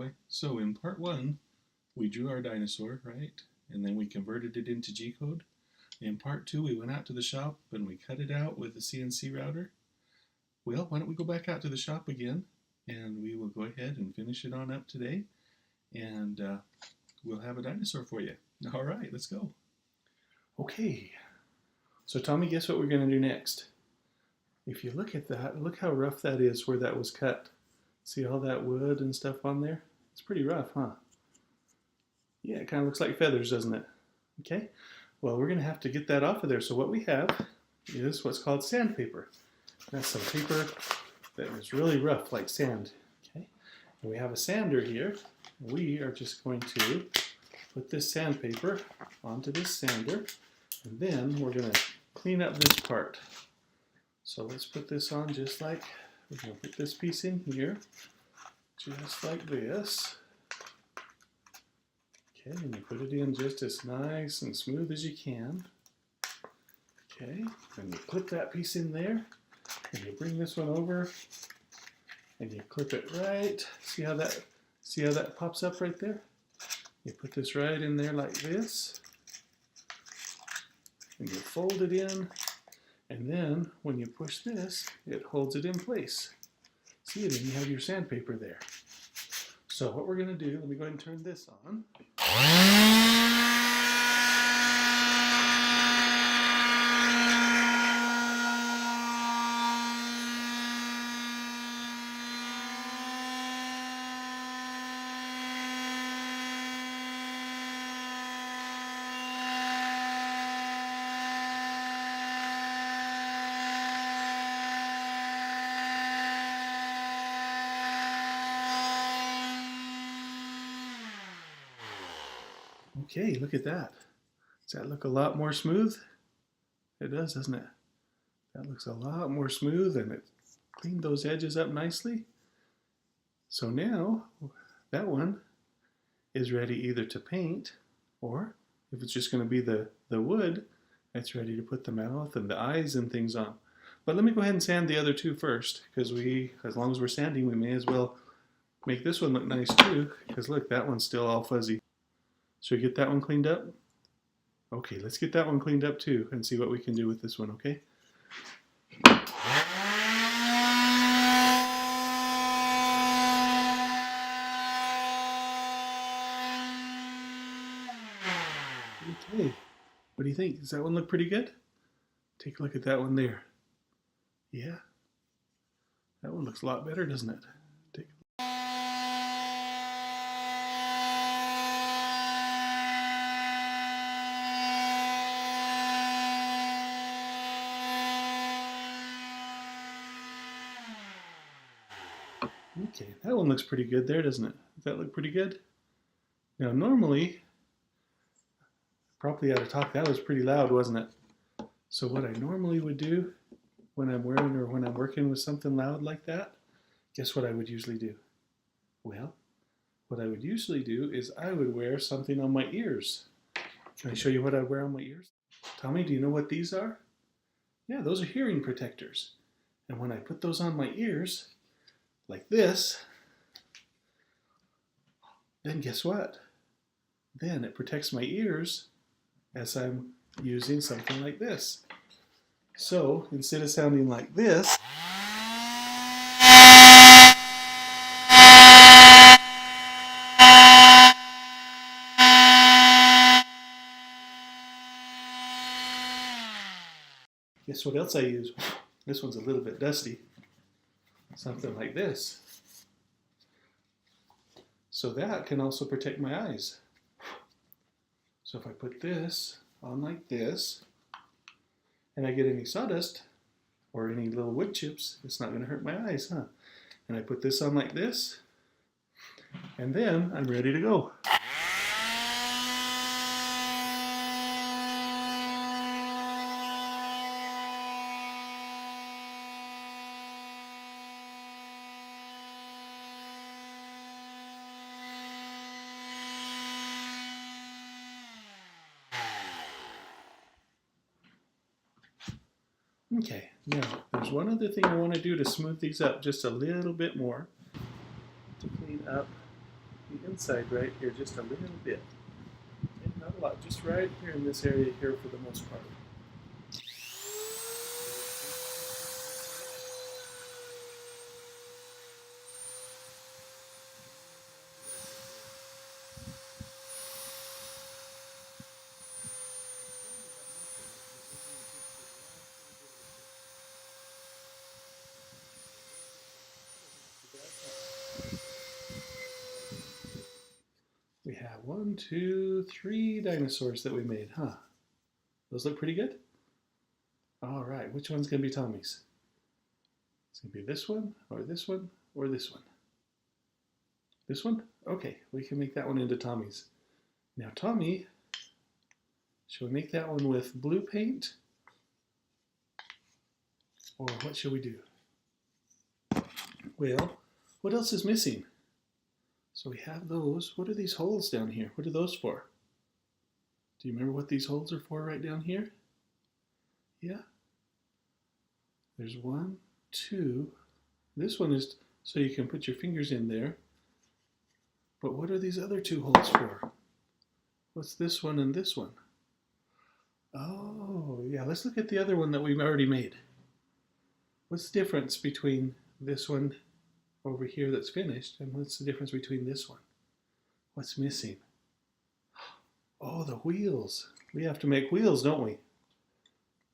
boy. So in part one, we drew our dinosaur, right? And then we converted it into G-code. In part two, we went out to the shop and we cut it out with the CNC router. Well, why don't we go back out to the shop again and we will go ahead and finish it on up today. And we'll have a dinosaur for you. All right, let's go. Okay, so Tommy, guess what we're going to do next? If you look at that, look how rough that is where that was cut. See all that wood and stuff on there? It's pretty rough, huh? Yeah, it kind of looks like feathers, doesn't it? Okay, well, we're going to have to get that off of there. So what we have is what's called sandpaper. That's some paper that is really rough, like sand. Okay, and we have a sander here. We are just going to put this sandpaper onto this sander, and then we're going to clean up this part. So let's put this on just like, we're going to put this piece in here, just like this. Okay, and you put it in just as nice and smooth as you can. Okay, and you clip that piece in there, and you bring this one over, and you clip it right. See how that pops up right there? You put this right in there like this, and you fold it in, and then when you push this, it holds it in place. See, then you have your sandpaper there. So what we're going to do, let me go ahead and turn this on. Okay, look at that. Does that look a lot more smooth? It does, doesn't it? That looks a lot more smooth, and it cleaned those edges up nicely. So now that one is ready either to paint, or if it's just going to be the wood, it's ready to put the mouth and the eyes and things on. But let me go ahead and sand the other two first, because as long as we're sanding, we may as well make this one look nice too, because look, that one's still all fuzzy. Should we get that one cleaned up? Okay, let's get that one cleaned up too and see what we can do with this one, okay? Okay, what do you think? Does that one look pretty good? Take a look at that one there. Yeah, that one looks a lot better, doesn't it? Okay, that one looks pretty good there, doesn't it? Does that look pretty good? Now normally, probably out of talk, that was pretty loud, wasn't it? So what I normally would do when I'm wearing or when I'm working with something loud like that, guess what I would usually do? Well, what I would usually do is I would wear something on my ears. Can I show you what I wear on my ears? Tommy, do you know what these are? Yeah, those are hearing protectors. And when I put those on my ears, like this, then guess what? Then it protects my ears as I'm using something like this. So instead of sounding like this, guess what else I use? This one's a little bit dusty. Something like this. So that can also protect my eyes. So if I put this on like this, and I get any sawdust or any little wood chips, it's not going to hurt my eyes, huh? And I put this on like this, and then I'm ready to go. Okay, now there's one other thing I want to do to smooth these up just a little bit more, to clean up the inside right here just a little bit. Okay, not a lot, just right here in this area here for the most part. We have 1, 2, 3 dinosaurs that we made, huh? Those look pretty good? All right, which one's gonna be Tommy's? It's gonna be this one, or this one, or this one. This one? Okay, we can make that one into Tommy's. Now Tommy, shall we make that one with blue paint? Or what shall we do? Well, what else is missing? So we have those. What are these holes down here? What are those for? Do you remember what these holes are for right down here? Yeah. There's 1, 2. This one is so you can put your fingers in there. But what are these other 2 holes for? What's this one and this one? Oh, yeah, let's look at the other one that we've already made. What's the difference between this one over here that's finished and what's the difference between this one? What's missing? Oh, the wheels. We have to make wheels, don't we?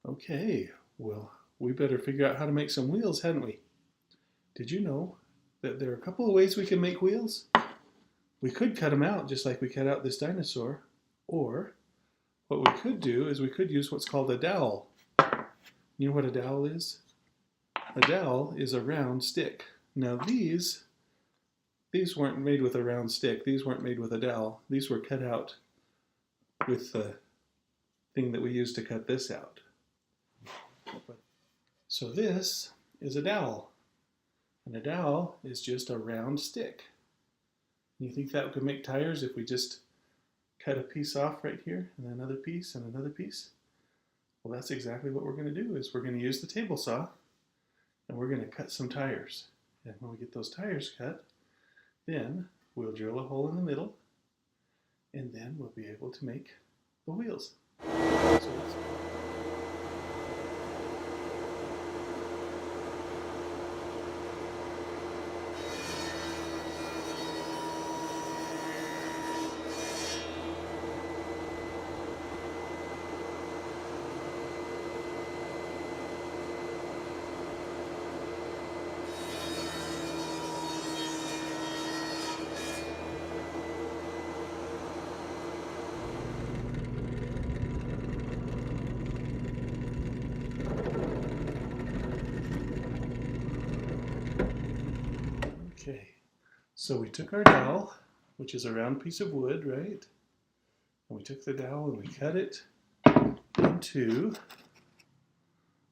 Okay, well, we better figure out how to make some wheels, hadn't we? Did you know that there are a couple of ways we can make wheels? We could cut them out just like we cut out this dinosaur, or what we could do is we could use what's called a dowel. You know what a dowel is? A dowel is a round stick. Now these weren't made with a round stick. These weren't made with a dowel. These were cut out with the thing that we used to cut this out. So this is a dowel. And a dowel is just a round stick. You think that could make tires if we just cut a piece off right here and another piece and another piece? Well, that's exactly what we're going to do is we're going to use the table saw and we're going to cut some tires. And when we get those tires cut, then we'll drill a hole in the middle and then we'll be able to make the wheels. So okay, so we took our dowel, which is a round piece of wood, right? And we took the dowel and we cut it into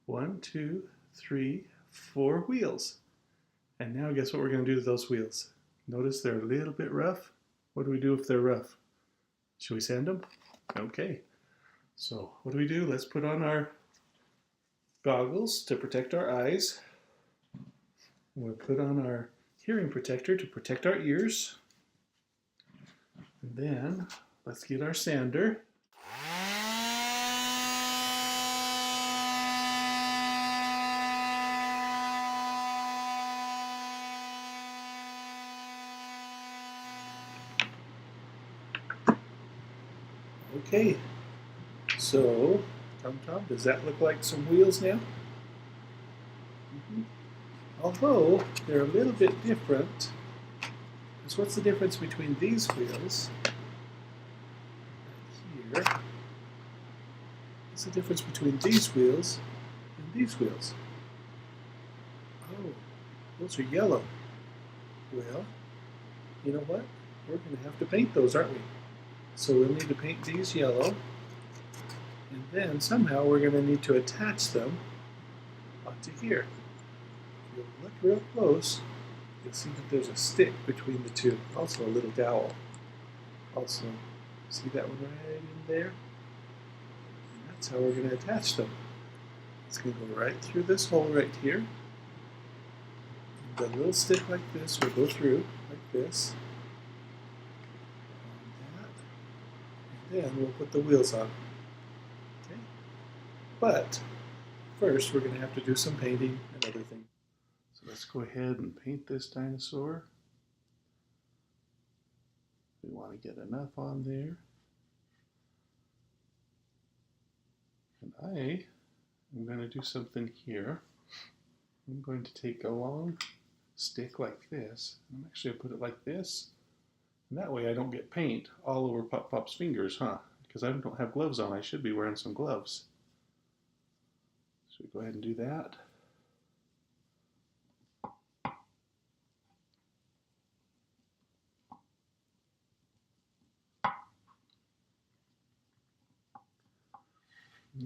1, 2, 3, 4 wheels. And now guess what we're going to do to those wheels? Notice they're a little bit rough. What do we do if they're rough? Should we sand them? Okay. So what do? Let's put on our goggles to protect our eyes. We'll put on our hearing protector to protect our ears. And then let's get our sander. Okay, so Tom, does that look like some wheels now? Although they're a little bit different, because what's the difference between these wheels right here? What's the difference between these wheels and these wheels? Oh, those are yellow. Well, you know what? We're going to have to paint those, aren't we? So we'll need to paint these yellow, and then somehow we're going to need to attach them onto here. If you look real close, you'll see that there's a stick between the two, also a little dowel. Also, see that one right in there? And that's how we're going to attach them. It's going to go right through this hole right here. And the little stick like this will go through, like this. Then we'll put the wheels on. Okay? But first we're going to have to do some painting and other things. So let's go ahead and paint this dinosaur. We want to get enough on there. And I am going to do something here. I'm going to take a long stick like this. I'm actually going to put it like this. And that way I don't get paint all over Pop Pop's fingers, huh? Because I don't have gloves on. I should be wearing some gloves. So we go ahead and do that.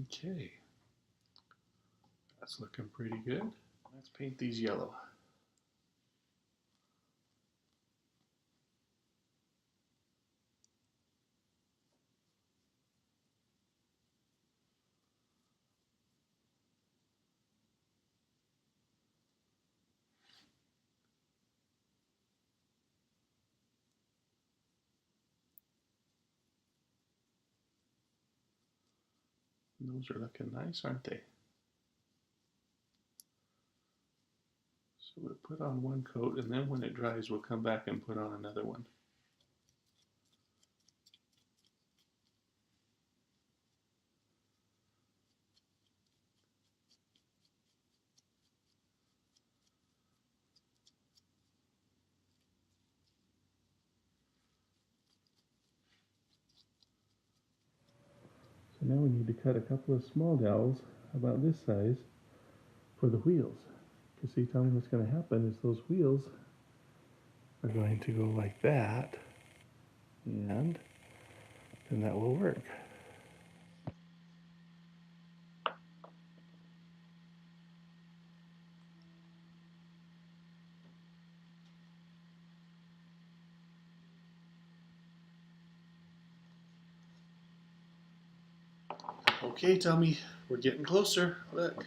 Okay. That's looking pretty good. Let's paint these yellow. Those are looking nice, aren't they? So we'll put on one coat, and then when it dries, we'll come back and put on another one. So now we need to cut a couple of small dowels about this size for the wheels. Because see, tell me what's going to happen is those wheels are going to go like that, and then that will work. Okay, Tommy, we're getting closer. Look,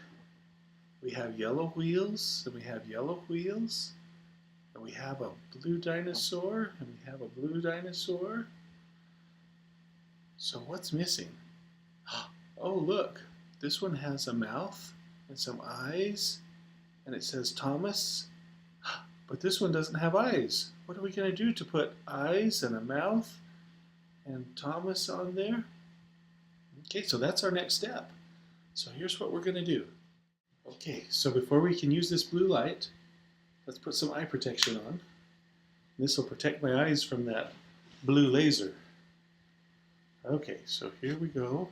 we have yellow wheels, and we have yellow wheels, and we have a blue dinosaur, and we have a blue dinosaur. So what's missing? Oh, look, this one has a mouth and some eyes, and it says Thomas, but this one doesn't have eyes. What are we going to do to put eyes and a mouth and Thomas on there? Okay, so that's our next step. So here's what we're going to do. Okay, so before we can use this blue light, let's put some eye protection on. This will protect my eyes from that blue laser. Okay, so here we go.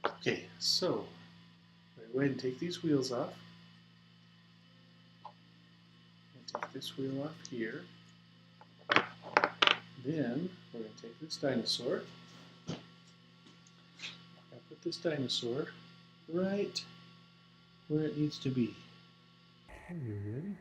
Okay, so I'm going to go ahead and take these wheels off. And take this wheel off here. Then we're going to take this dinosaur. I'll put this dinosaur right where it needs to be. Are you ready?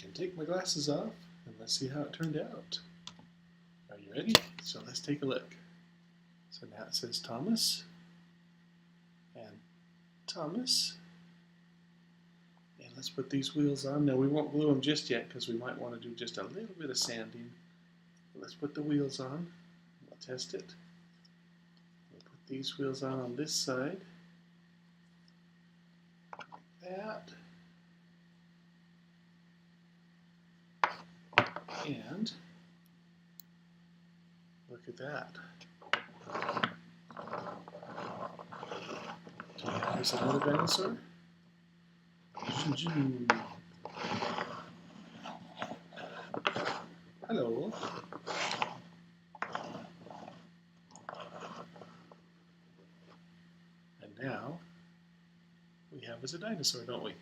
can take my glasses off and let's see how it turned out. Are you ready? So let's take a look. So now it says Thomas and Thomas. And let's put these wheels on. Now we won't glue them just yet because we might want to do just a little bit of sanding. But let's put the wheels on. We'll test it. We'll put these wheels on this side. Like that. And look at that. Here's another dinosaur. Hello. And now we have us a dinosaur, don't we?